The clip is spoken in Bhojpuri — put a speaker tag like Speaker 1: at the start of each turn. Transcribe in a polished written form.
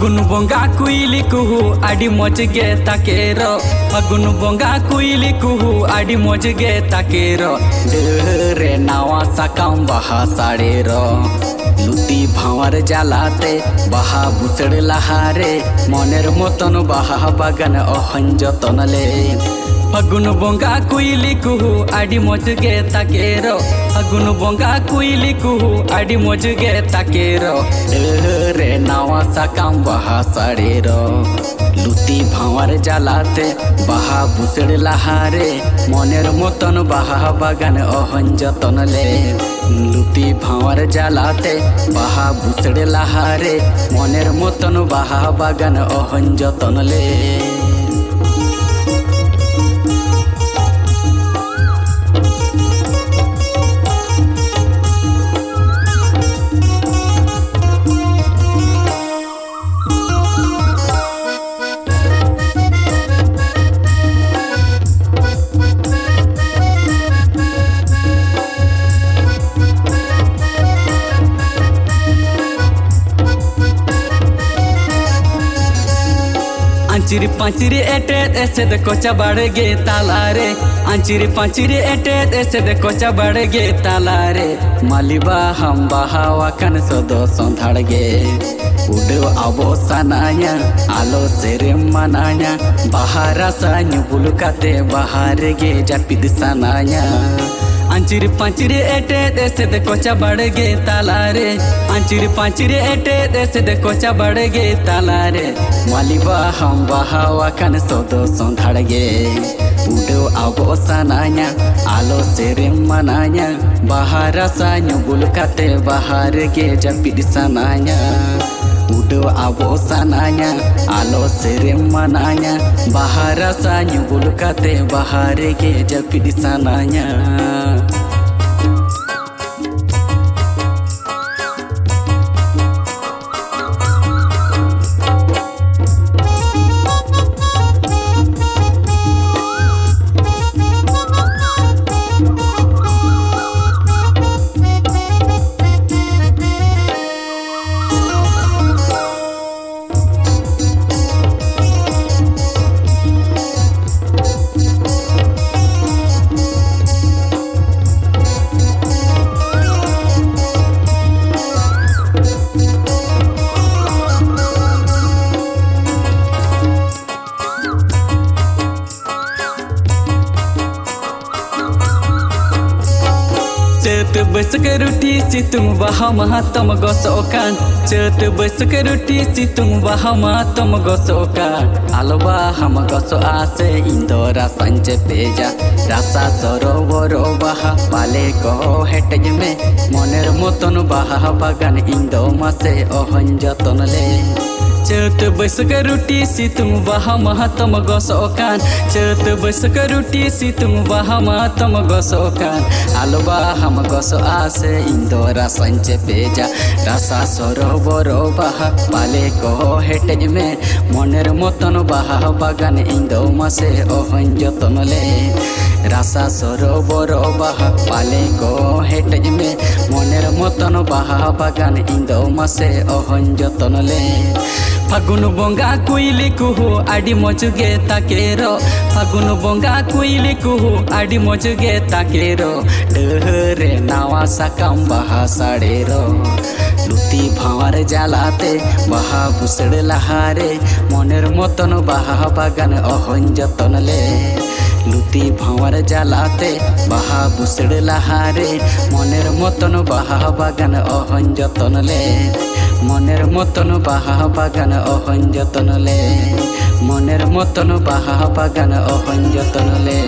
Speaker 1: फागुन बोंगा कुइली कुहू आडी मज गे ताकेरो फागुन बोंगा कुइली कुहू आडी मज गे ताकेरो रे नावा साकाम बाहा साड़ेरो लुती भावर जालाते बाहा बुसड़ लहारे मनेर मतन बाहा बागान अहन जतनले फागुन बोंगा कुइली कुहू आडी मज गे ताकेरो फागुन बोंगा कुइली कुहू आडी मज गे ताकेरो रे नावा साकाम बाहा साड़ेरो लुती भावर जालाते बाहा बुसड़ लहारे मनेर मतन बाहा बागान अहन जतनले लुती भावर जालाते बाहा बुसड़ लहारे मनेर मतन बाहा बागान अहन जतनले आंचिरी पांचिरी एटेत ऐसे दे कोचा बाड़े गे तालारे आंचिरी पांचिरी एटेत ऐसे दे कोचा बाड़े गे तालारे मालिबा हम बाहावा कन सदो संधाड़ गे उड़ो आबो सनाया आलो सेरे मनाया बाहरा सान्यु बुलुकाते बाहर गे जापिद सनाया आंचिरी पांचिरी एटेत ऐसे दे कोचा बाड़े गे तालारे आंचिरी पांचिरी एटेत ऐसे दे कोचा बाड़े गे तालारे मालिबा हम बाहावा कन सदो संधाड़ गे उड़ो आबो सनाया आलो सेरे मनाया बाहरा सान्यु बुलुकाते बाहर गे जापिद सनाया उड़ो आबो सनाया आलो सेरे मनाया बाहरा सान्यु बुलुकाते बाहर गे जापिद सनाया चत बसक रुटी सितुंग बाहा महातम गोसोकान चत बसक रुटी सितुंग बाहा महातम गोसोकान आलोबा हम गोसो आसे इंदोरा संचे पेजा रासा सरोवरो बाहा पाले को हेटज में मनेर मतन बाहा बागान इंदो मासे अहन जतनले चत बसक रुटी सितुंग बाहा महातम गोसोकान चत बसक रुटी सितुंग बाहा महातम गोसोकान आलोबा हम गोसो आसे इंदोरा संचे पेजा रासा सरोवरो बाहा पाले को हेटज में मनेर मतन बाहा बागान इंदो मासे अहन जतनले रासा सरोवरो बाहा पाले को हेटज में मनेर मतन बाहा बागान इंदो मासे अहन जतनले फागुन बोंगा कुइली कुहू आडी मजुगे ताकेरो फागुन बोंगा कुइली कुहू आडी मजुगे ताकेरो रे नावा साकाम बाहा साड़ेरो लुती भावर जालाते बाहा बुसड़ लहारे मनेर मतन बाहा बागान अहन जतनले लुती भावर जालाते बाहा बुसड़ लहारे मनेर मतन बाहा बागान अहन जतनले मनेर मतन बाहा बागान अहन जतनले मनेर मतन बाहा बागान अहन जतनले।